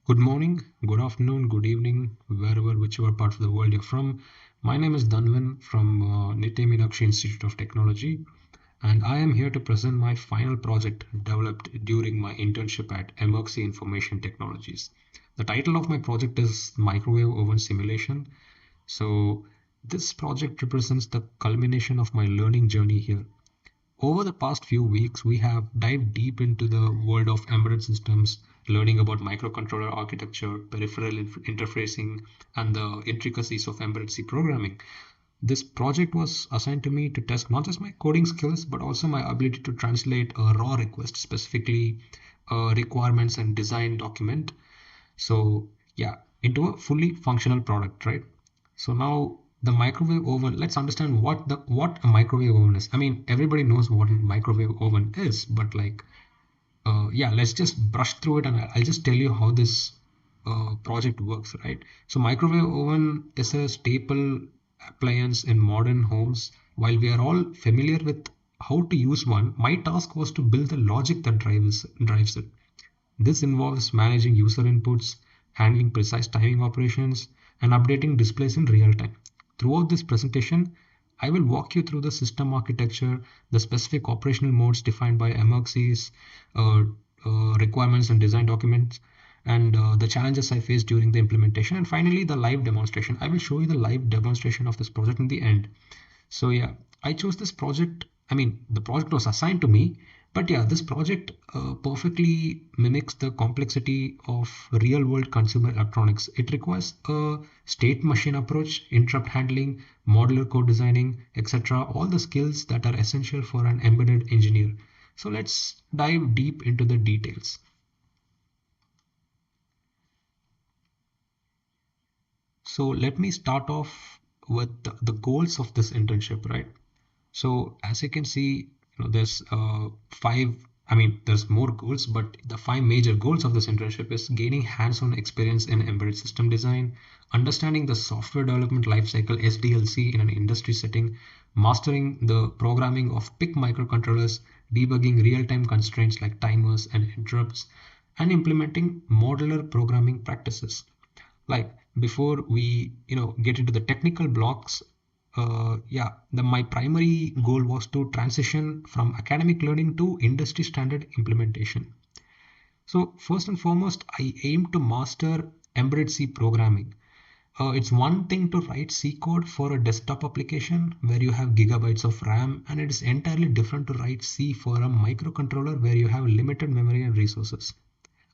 Good morning, good afternoon, good evening, whichever part of the world you're from. My name is Dhanvan from EMERTXE Institute of Technology, and I am here to present my final project developed during my internship at EMERTXE Information Technologies. The title of my project is Microwave Oven Simulation. So, this project represents the culmination of my learning journey here. Over the past few weeks, we have dived deep into the world of embedded systems, learning about microcontroller architecture, peripheral interfacing, and the intricacies of embedded C programming. This project was assigned to me to test not just my coding skills, but also my ability to translate a raw request, specifically requirements and design document. So, yeah, into a fully functional product, right? So now the microwave oven, let's understand what a microwave oven is. I mean, everybody knows what a microwave oven is, but yeah, let's just brush through it and I'll just tell you how this project works, right? So microwave oven is a staple appliance in modern homes. While we are all familiar with how to use one, my task was to build the logic that drives it. This involves managing user inputs, handling precise timing operations, and updating displays in real time. Throughout this presentation, I will walk you through the system architecture, the specific operational modes defined by EMERTXE's requirements and design documents, and the challenges I faced during the implementation, and finally the live demonstration. I will show you the live demonstration of this project in the end. So yeah, I chose this project. I mean, the project was assigned to me, but yeah, this project perfectly mimics the complexity of real world consumer electronics. It requires a state machine approach, interrupt handling, modular code designing, etc. All the skills that are essential for an embedded engineer. So let's dive deep into the details. So let me start off with the goals of this internship, right? So as you can see, there's five, I mean, there's more goals, but the five major goals of this internship is gaining hands-on experience in embedded system design, understanding the software development lifecycle SDLC in an industry setting, mastering the programming of PIC microcontrollers, debugging real-time constraints like timers and interrupts, and implementing modular programming practices. Like before we get into the technical blocks, yeah, my primary goal was to transition from academic learning to industry standard implementation. So first and foremost, I aim to master embedded C programming. It's one thing to write C code for a desktop application where you have gigabytes of RAM, and it is entirely different to write C for a microcontroller where you have limited memory and resources.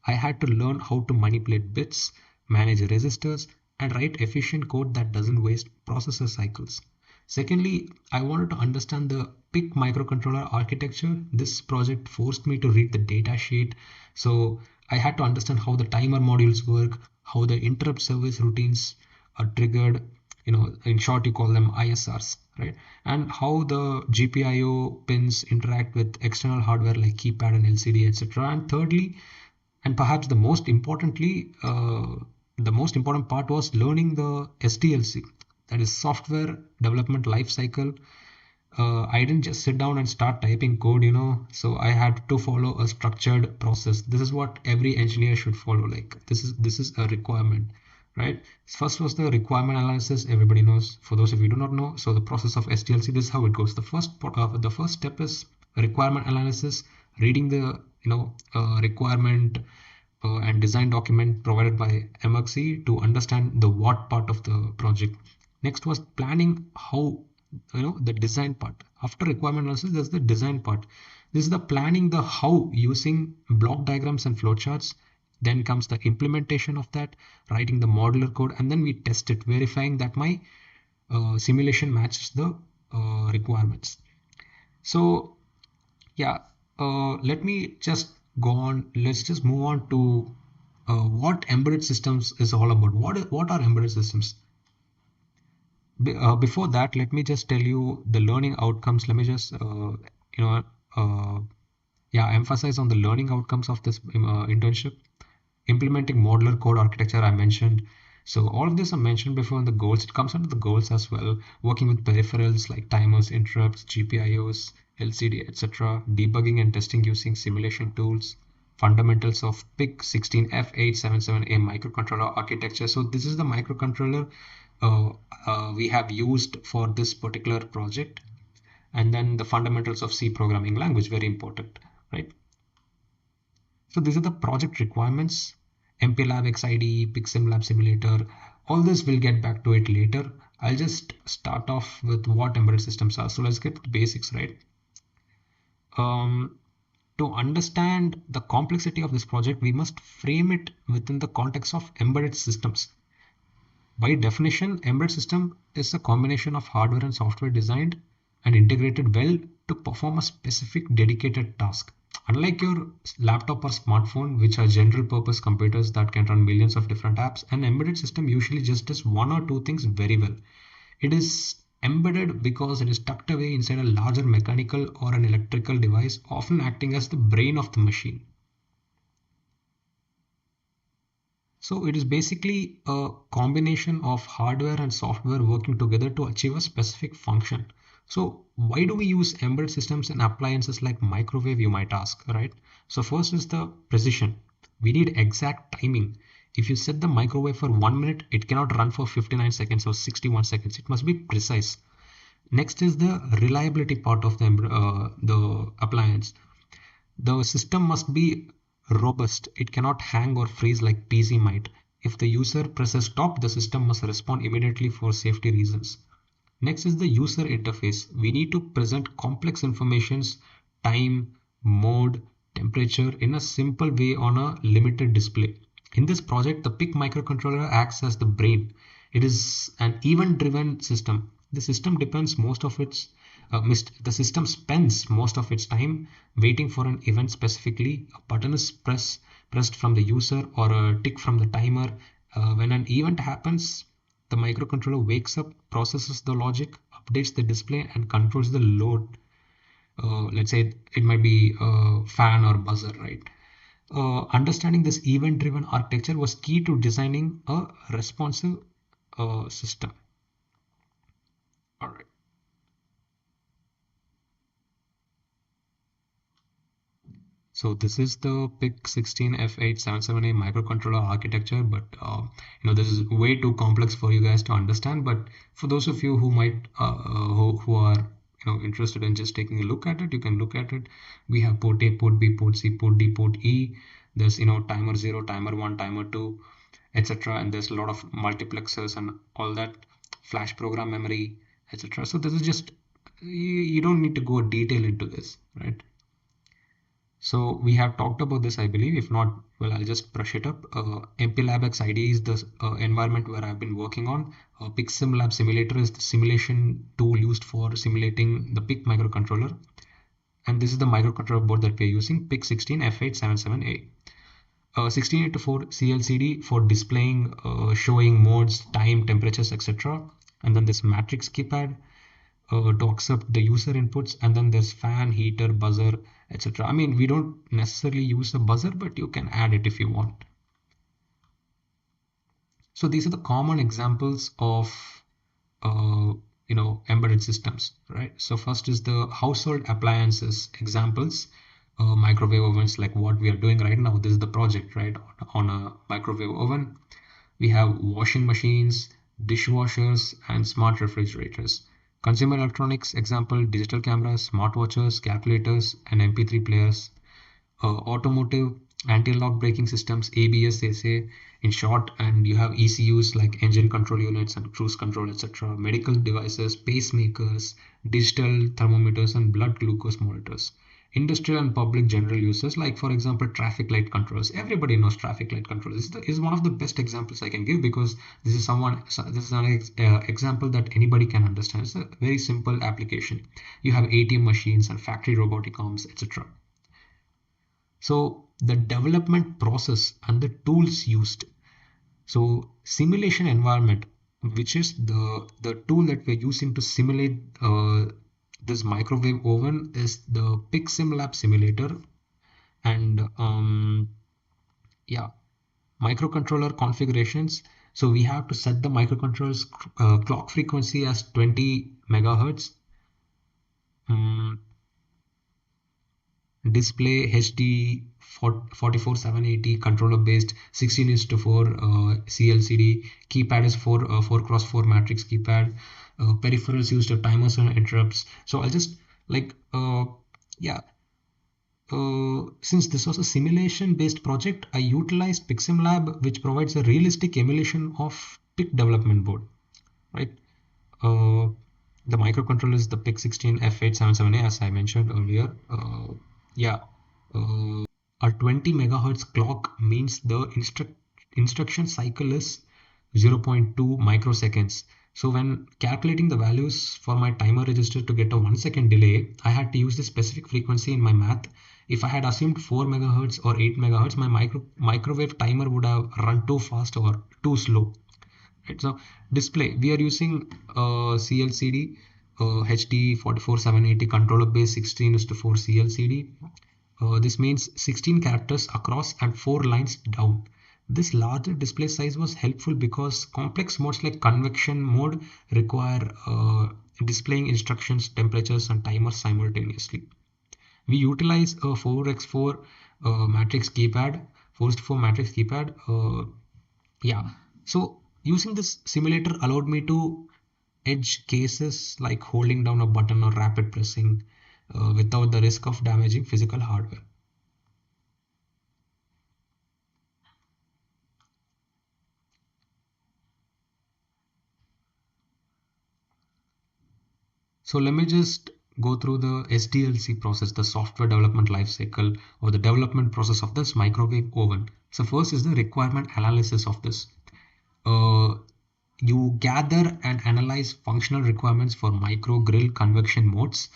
I had to learn how to manipulate bits, manage resistors, and write efficient code that doesn't waste processor cycles. Secondly, I wanted to understand the PIC microcontroller architecture. This project forced me to read the data sheet. So I had to understand how the timer modules work, how the interrupt service routines are triggered. In short, you call them ISRs, right? And how the GPIO pins interact with external hardware like keypad and LCD, etc. And thirdly, and perhaps the most important part was learning the SDLC, that is software development lifecycle. I didn't just sit down and start typing code, so I had to follow a structured process. This is what every engineer should follow. Like this is a requirement, right? First was the requirement analysis. Everybody knows. For those of you who do not know, so the process of SDLC, this is how it goes. The first step is requirement analysis, reading the requirement and design document provided by EMERTXE to understand the what part of the project. Next was planning how, the design part. After requirement analysis, there's the design part. This is the planning the how using block diagrams and flowcharts. Then comes the implementation of that, writing the modular code, and then we test it, verifying that my simulation matches the requirements. So yeah, let me just go on. Let's just move on to what embedded systems is all about. What are embedded systems? Before that, let me just tell you the learning outcomes. Let me just you know uh, yeah, emphasize on the learning outcomes of this internship. Implementing modular code architecture, I mentioned. So all of this I mentioned before in the goals. It comes under the goals as well. Working with peripherals like timers, interrupts, GPIOs, LCD, etc. Debugging and testing using simulation tools. fundamentals of PIC16F877A microcontroller architecture. So this is the microcontroller we have used for this particular project. And then the fundamentals of C programming language, very important, right? So these are the project requirements. MPLab, XIDE, PICSimLab simulator. All this we'll get back to it later. I'll just start off with what embedded systems are. So let's get to the basics, right? To understand the complexity of this project, we must frame it within the context of embedded systems. By definition, embedded system is a combination of hardware and software designed and integrated well to perform a specific dedicated task. Unlike your laptop or smartphone, which are general purpose computers that can run millions of different apps, an embedded system usually just does one or two things very well. It is embedded because it is tucked away inside a larger mechanical or an electrical device, often acting as the brain of the machine. So it is basically a combination of hardware and software working together to achieve a specific function. So why do we use embedded systems and appliances like microwave, you might ask, right? So first is the precision. We need exact timing. If you set the microwave for 1 minute, it cannot run for 59 seconds or 61 seconds. It must be precise. Next is the reliability part of the appliance. The system must be robust. It cannot hang or freeze like PC might. If the user presses stop, the system must respond immediately for safety reasons. Next is the user interface. We need to present complex informations, time, mode, temperature in a simple way on a limited display. In this project, the PIC microcontroller acts as the brain. It is an event-driven system. The system spends most of its time waiting for an event specifically. A button is pressed from the user or a tick from the timer. When an event happens, the microcontroller wakes up, processes the logic, updates the display, and controls the load. Let's say it might be a fan or buzzer, right? Understanding this event-driven architecture was key to designing a responsive system. All right. So this is the PIC16F877A microcontroller architecture, but this is way too complex for you guys to understand. But for those of you who might who are interested in just taking a look at it, you can look at it. We have port A, port B, port C, port D, port E. There's timer 0, timer 1, timer 2, etc. And there's a lot of multiplexers and all that, flash program memory, etc. So this is just you don't need to go detail into this, right? So we have talked about this, I believe. If not, well, I'll just brush it up. MPLab XIDE is the environment where I've been working on. PICSimLab simulator is the simulation tool used for simulating the PIC microcontroller. And this is the microcontroller board that we're using, PIC16F877A. 1684 CLCD for displaying, showing modes, time, temperatures, etc. And then this matrix keypad to accept the user inputs, and then there's fan, heater, buzzer, etc. I mean, we don't necessarily use a buzzer, but you can add it if you want. So these are the common examples of embedded systems, right? So first is the household appliances examples. Microwave ovens, like what we are doing right now. This is the project, right? On a microwave oven. We have washing machines, dishwashers, and smart refrigerators. Consumer electronics example, digital cameras, smartwatches, calculators, and MP3 players. Automotive, anti-lock braking systems, ABS, they say in short, and you have ECUs like engine control units and cruise control, etc. Medical devices, pacemakers, digital thermometers, and blood glucose monitors. Industrial and public general uses, like for example traffic light controllers. Everybody knows traffic light controllers. This is one of the best examples I can give, because this is an example that anybody can understand. It's a very simple application. You have ATM machines and factory robotic arms, etc. So the development process and the tools used. So simulation environment, which is the tool that we're using to simulate this microwave oven, is the PICSimLab simulator. And microcontroller configurations. So we have to set the microcontroller's clock frequency as 20 megahertz. display HD 44780 controller based 16:4 CLCD. Keypad is 4x4 matrix keypad. Peripherals used to timers and interrupts. So I'll just like yeah. Since this was a simulation-based project, I utilized PICSimLab, which provides a realistic emulation of PIC development board, right? Uh, the microcontroller is the PIC16 F877A, as I mentioned earlier. Yeah, a 20 megahertz clock means the instruction cycle is 0.2 microseconds. So when calculating the values for my timer register to get a 1 second delay, I had to use the specific frequency in my math. If I had assumed 4 megahertz or 8 megahertz, my microwave timer would have run too fast or too slow. Right, so display, we are using CLCD, HD 44780 controller base 16:4 CLCD. This means 16 characters across and 4 lines down. This larger display size was helpful because complex modes like convection mode require displaying instructions, temperatures, and timers simultaneously. We utilize a 4x4 matrix keypad, 4:4 matrix keypad. Yeah, so using this simulator allowed me to edge cases like holding down a button or rapid pressing without the risk of damaging physical hardware. So let me just go through the SDLC process, the software development lifecycle, or the development process of this microwave oven. So first is the requirement analysis of this. Uh, you gather and analyze functional requirements for micro grill convection modes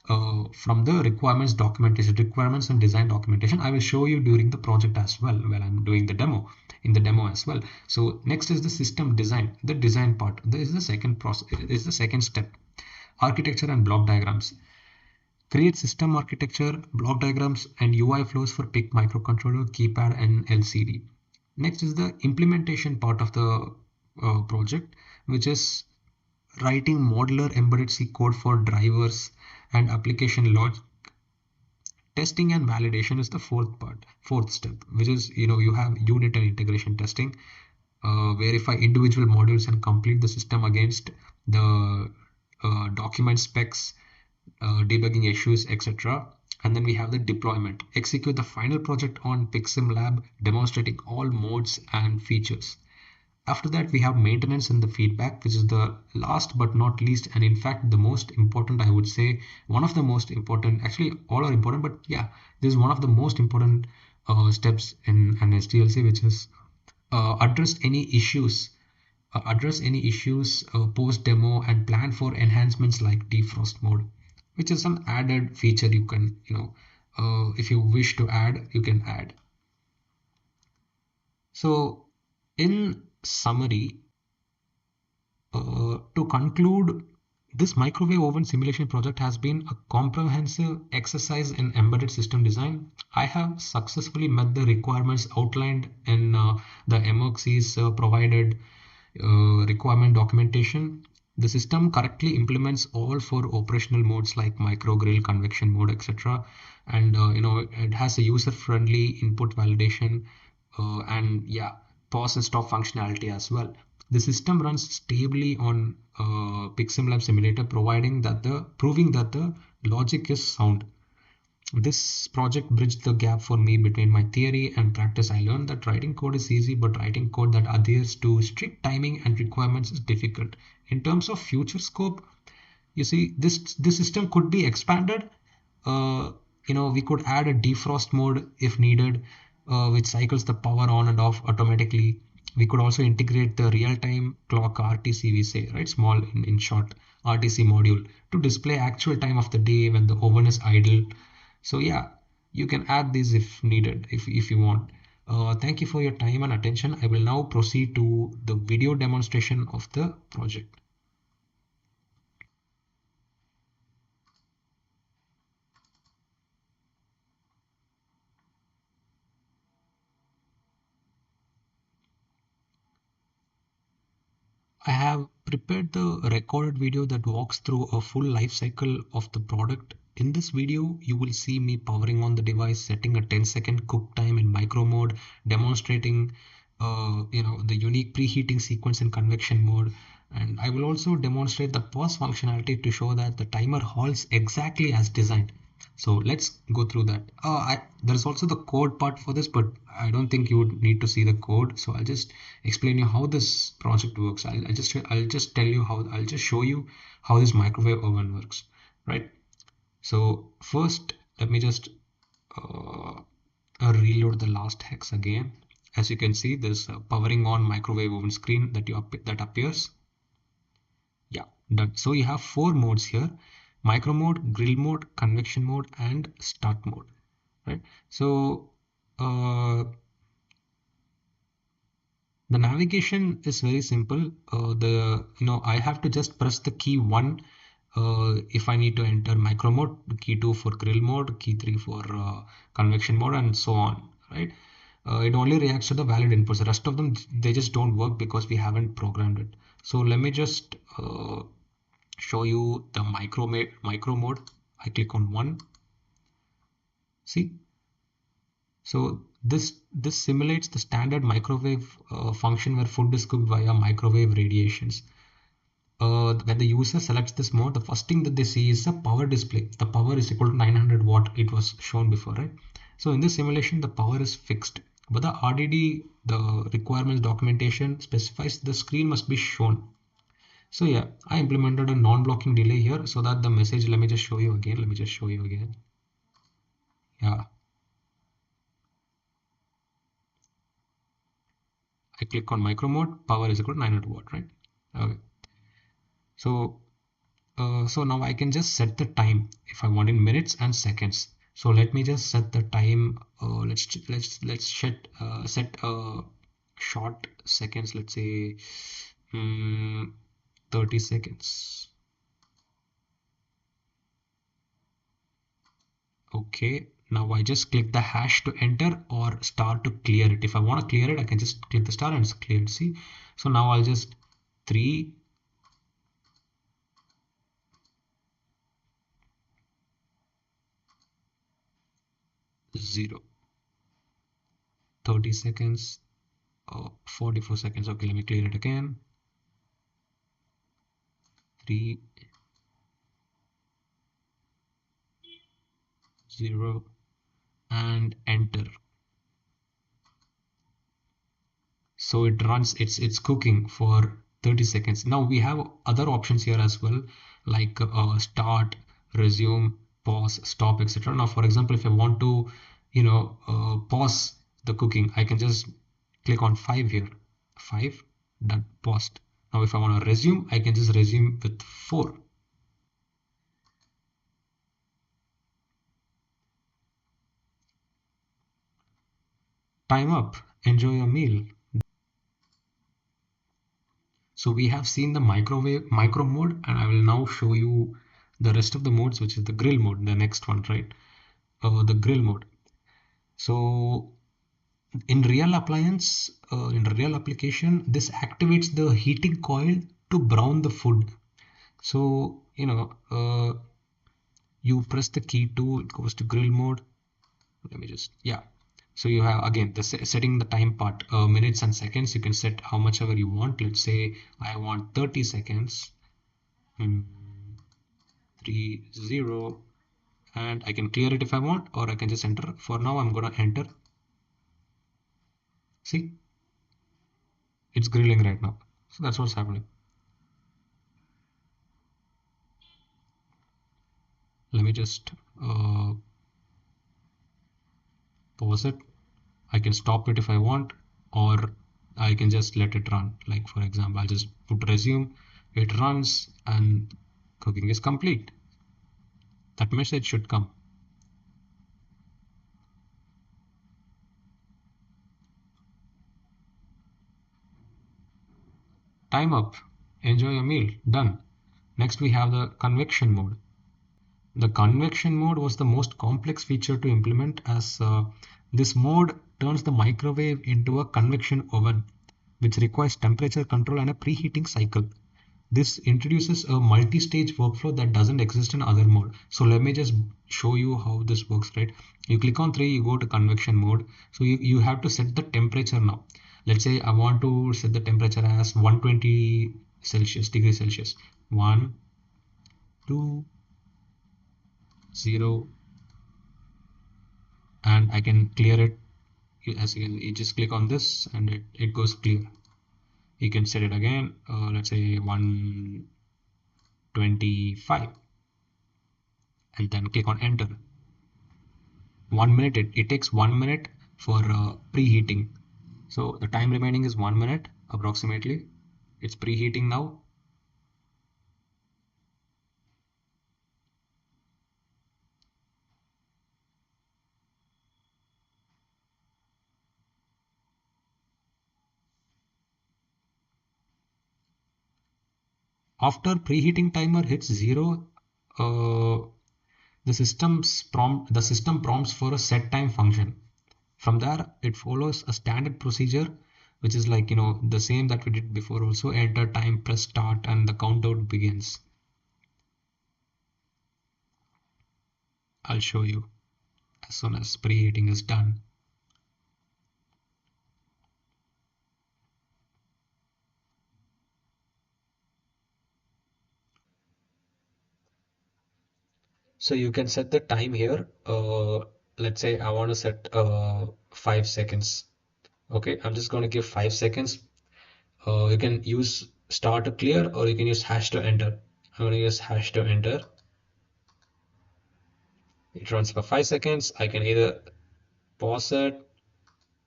from the requirements documentation, requirements and design documentation. I will show you during the project as well while I'm doing the demo, in the demo as well. So next is the system design, the design part. This is the second process, is the second step. Architecture and block diagrams. Create system architecture, block diagrams, and UI flows for PIC microcontroller, keypad, and LCD. Next is the implementation part of the project, which is writing modular embedded C code for drivers and application logic. Testing and validation is the fourth step, which is, you have unit and integration testing. Verify individual modules and complete the system against the document specs, debugging issues, etc. And then we have the deployment. Execute the final project on PICSimLab, demonstrating all modes and features. After that, we have maintenance and the feedback, which is the last but not least, and in fact the most important, I would say, one of the most important. Actually, all are important, but yeah, this is one of the most important steps in an SDLC, which is address any issues post demo and plan for enhancements like defrost mode, which is an added feature you can, if you wish to add, you can add. So in summary, to conclude, this microwave oven simulation project has been a comprehensive exercise in embedded system design. I have successfully met the requirements outlined in the EMERTXE's provided requirement documentation. The system correctly implements all four operational modes like micro grill, convection mode, etc. And it has a user-friendly input validation and yeah, pause and stop functionality as well. The system runs stably on PICSimLab simulator, proving that the logic is sound. This project bridged the gap for me between my theory and practice. I learned that writing code is easy, but writing code that adheres to strict timing and requirements is difficult. In terms of future scope, you see, this system could be expanded. We could add a defrost mode if needed, which cycles the power on and off automatically. We could also integrate the real-time clock RTC, we say, right? Small in short, RTC module to display actual time of the day when the oven is idle. So yeah, you can add this if needed, if you want. Thank you for your time and attention. I will now proceed to the video demonstration of the project. I have prepared the recorded video that walks through a full life cycle of the product In this video, you will see me powering on the device, setting a 10-second cook time in micro mode, demonstrating the unique preheating sequence in convection mode. And I will also demonstrate the pause functionality to show that the timer halts exactly as designed. So let's go through that. There's also the code part for this, but I don't think you would need to see the code. So I'll just explain you how this project works. I'll just tell you how, I'll just show you how this microwave oven works, right? So first, let me just reload the last hex again. As you can see, there's a powering on microwave oven screen that appears. Yeah, done. So you have 4 modes here: micro mode, grill mode, convection mode, and start mode. Right. So the navigation is very simple. I have to just press the key 1 if I need to enter micro mode, key 2 for grill mode, key 3 for convection mode, and so on, right? It only reacts to the valid inputs. The rest of them, they just don't work because we haven't programmed it. So let me just show you the micro mode. I click on 1. See? So this simulates the standard microwave function where food is cooked via microwave radiations. When the user selects this mode, the first thing that they see is a power display. The power is equal to 900 watt. It was shown before, right? So in this simulation, the power is fixed, but the RDD, the requirements documentation, specifies the screen must be shown. So yeah, I implemented a non-blocking delay here so that the message, let me just show you again. Yeah. I click on micro mode, power is equal to 900 watt, right? Okay. So now I can just set the time if I want in minutes and seconds. So let me just set the time. Let's set short seconds. Let's say 30 seconds. Okay. Now I just click the hash to enter or star to clear it. If I want to clear it, I can just click the star and it's cleared. See? So now I'll just 3, 0, 30 seconds, 44 seconds. Okay, let me clear it again. 3, 0, and enter. So it runs, it's cooking for 30 seconds. Now we have other options here as well, like start, resume, pause, stop, etc. Now for example, if I want to pause the cooking, I can just click on 5 here. 5, done, paused. Now if I want to resume, I can just resume with 4. Time up, enjoy your meal. So we have seen the micro mode, and I will now show you the rest of the modes, which is the grill mode, the next one, right? The grill mode. So in real application, this activates the heating coil to brown the food. So you press the key 2, it goes to grill mode. Let me just, yeah. So you have again the setting the time part, minutes and seconds. You can set how much ever you want. Let's say I want 30 seconds. 3, 0, and I can clear it if I want, or I can just enter. For now, I'm gonna enter. See, it's grilling right now. So that's what's happening. Let me just pause it. I can stop it if I want, or I can just let it run. Like for example, I'll just put resume, it runs, and cooking is complete. That message should come. Time up, enjoy your meal, done. Next we have the convection mode. The convection mode was the most complex feature to implement, as this mode turns the microwave into a convection oven, which requires temperature control and a preheating cycle. This introduces a multi-stage workflow that doesn't exist in other mode. So let me just show you how this works, right? You click on 3, you go to convection mode. So you have to set the temperature now. Let's say I want to set the temperature as 120 Celsius, degrees Celsius. 1, 2, 0, and I can clear it. As you just click on this and it goes clear. You can set it again, let's say 125, and then click on enter. 1 minute, it takes 1 minute for preheating. So the time remaining is 1 minute approximately. It's preheating now. After preheating timer hits 0, the system prompts for a set time function. From there, it follows a standard procedure, which is like, the same that we did before also. Enter time, press start, and the countdown begins. I'll show you as soon as preheating is done. So you can set the time here. Let's say I want to set 5 seconds. Okay, I'm just going to give 5 seconds. You can use star to clear, or you can use hash to enter. I'm going to use hash to enter. It runs for 5 seconds. I can either pause it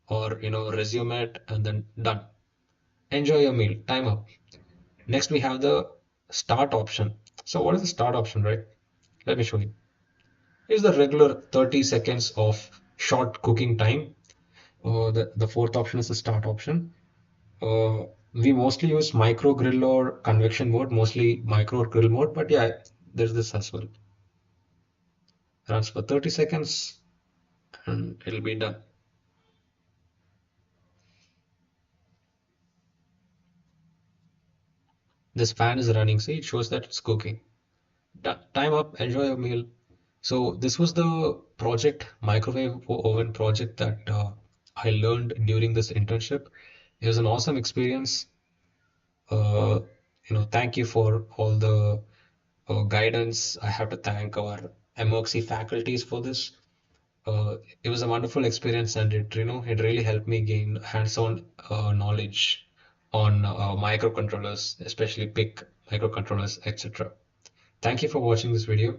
or resume it, and then done. Enjoy your meal. Time up. Next we have the start option. So what is the start option, right? Let me show you. Here's the regular 30 seconds of short cooking time. The fourth option is the start option. We mostly use micro grill or convection mode, mostly micro grill mode, but yeah, there's this as well. Runs for 30 seconds and it'll be done. This fan is running, see, it shows that it's cooking. Done. Time up, enjoy your meal. So this was the project, microwave oven project that I learned during this internship. It was an awesome experience. Uh, Thank you for all the guidance. I have to thank our EMERTXE faculties for this. It was a wonderful experience, and it really helped me gain hands-on knowledge on microcontrollers, especially PIC microcontrollers, etc. Thank you for watching this video.